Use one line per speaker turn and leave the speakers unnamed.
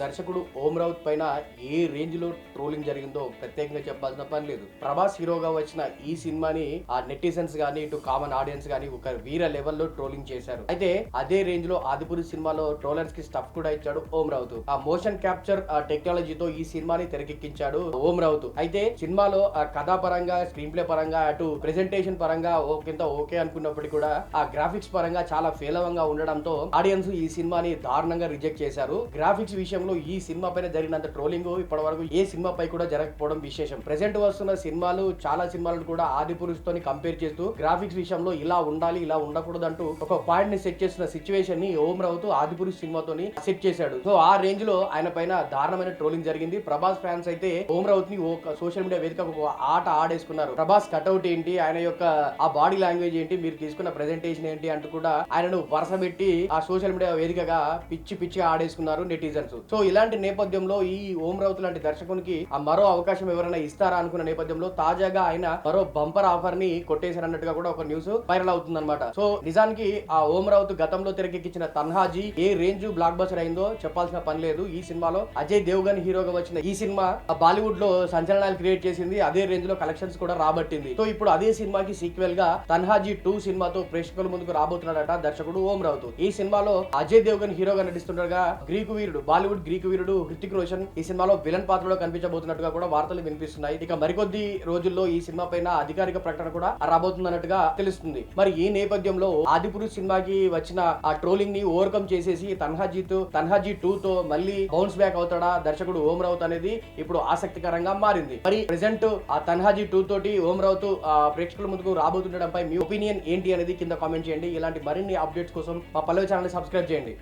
దర్శకుడు ఓం రౌత్ పైన ఏ రేంజ్ లో ట్రోలింగ్ జరిగిందో ప్రత్యేకంగా చెప్పాల్సిన పని లేదు. ప్రభాస్ హీరోగా వచ్చిన ఈ సినిమాని ఆ నెటిజన్స్ గానీ ఇటు కామన్ ఆడియన్స్ గానీ ఒక వీర లెవెల్లో ట్రోలింగ్ చేశారు. అయితే అదే రేంజ్ లో ఆదిపురి సినిమాలో ట్రోలర్స్ కి స్టఫ్ కూడా ఇచ్చాడు ఓం రౌత్. ఆ మోషన్ క్యాప్చర్ టెక్నాలజీతో ఈ సినిమాని తెరకెక్కించాడు ఓం రౌత్. అయితే సినిమాలో ఆ కథా పరంగా స్క్రీన్ ప్లే పరంగా అటు ప్రెజెంటేషన్ పరంగా ఓకే అనుకున్నప్పటికీ కూడా ఆ గ్రాఫిక్స్ పరంగా చాలా ఫేలవంగా ఉండడంతో ఆడియన్స్ ఈ సినిమాని దారుణంగా రిజెక్ట్ చేశారు. గ్రాఫిక్స్ విషయంలో ఈ సినిమా పైన జరిగినంత ట్రోలింగ్ ఇప్పటి వరకు ఏ సినిమా పై కూడా జరగకపోవడం విశేషం. ప్రెసెంట్ వస్తున్న సినిమాలు చాలా సినిమాలను కూడా ఆదిపురుషుతో కంపేర్ చేస్తూ గ్రాఫిక్స్ విషయంలో ఇలా ఉండాలి ఇలా ఉండకూడదు అంటూ ఒక పాయింట్ ని సెట్ చేసిన సిచ్యువేషన్ ని ఓం రౌత్ ఆదిపురుష్ సినిమాతోని సెట్ చేశాడు. సో ఆ రేంజ్ లో ఆయన పైన దారుణమైన ట్రోలింగ్ జరిగింది. ప్రభాస్ ఫ్యాన్స్ అయితే ఓం రౌత్ ని ఒక సోషల్ మీడియా వేదిక ఒక ఆట ఆడేసుకున్నారు. ప్రభాస్ కట్అవుట్ ఏంటి, ఆయన యొక్క ఆ బాడీ లాంగ్వేజ్ ఏంటి, మీరు తీసుకున్న ప్రెజెంటేషన్ ఏంటి అంటూ కూడా ఆయనను వరుస పెట్టి ఆ సోషల్ మీడియా వేదికగా పిచ్చి ఆడేసుకున్నారు నెటిజన్స్. సో ఇలాంటి నేపథ్యంలో ఈ ఓం రౌత్ లాంటి దర్శకునికి ఆ మరో అవకాశం ఎవరైనా ఇస్తారా అనుకున్న నేపథ్యంలో తాజాగా ఆయన మరో బంపర్ ఆఫర్ ని కొట్టేశారన్నట్టుగా కూడా ఒక న్యూస్ వైరల్ అవుతుందన్నమాట. సో నిజానికి ఆ ఓం రౌత్ గతంలో తెరకెక్కించిన తన్హాజీ ఏ రేంజ్ బ్లాక్ బస్టర్ అయిందో చెప్పాల్సిన పని లేదు. ఈ సినిమాలో అజయ్ దేవ్గన్ హీరోగా వచ్చిన ఈ సినిమా బాలీవుడ్ లో సంచలనాలు క్రియేట్ చేసింది. అదే రేంజ్ లో కలెక్షన్స్ కూడా రాబట్టింది. సో ఇప్పుడు అదే సినిమాకి సీక్వెల్ గా తన్హాజీ 2 సినిమాతో ప్రేక్షకుల ముందుకు రాబోతున్నాడట దర్శకుడు ఓం రౌత్. ఈ సినిమాలో అజయ్ దేవ్గన్ హీరోగా నటిస్తుండగా బాలీవుడ్ గ్రీకు వీరుడు హృతిక్ రోషన్ ఈ సినిమాలో విలన్ పాత్రలో కనిపించబోతున్నట్టుగా కూడా వార్తలు వినిపిస్తున్నాయి. ఇక మరికొద్ది రోజుల్లో ఈ సినిమా పైన అధికారిక ప్రకటన కూడా రాబోతున్నట్టుగా తెలుస్తుంది. మరి ఈ నేపథ్యంలో ఆదిపురుష్ సినిమాకి వచ్చిన ఆ ట్రోలింగ్ ని ఓవర్కమ్ చేసేసి తన్హాజీ 2 తో మళ్ళీ బౌన్స్ బ్యాక్ అవుతాడా దర్శకుడు ఓం రౌత్ అనేది ఇప్పుడు ఆసక్తికరంగా మారింది. మరి ప్రెసెంట్ ఆ తన్హాజీ 2 తోటి ఓం రౌత్ ప్రేక్షకుల ముందుకు రాబోతుండడంపై మీ ఒపీనియన్ ఏంటి అనేది కింద కామెంట్ చేయండి. ఇలాంటి మరిన్ని అప్డేట్స్ కోసం మా పల్లవి ఛానల్ సబ్స్క్రైబ్ చేయండి.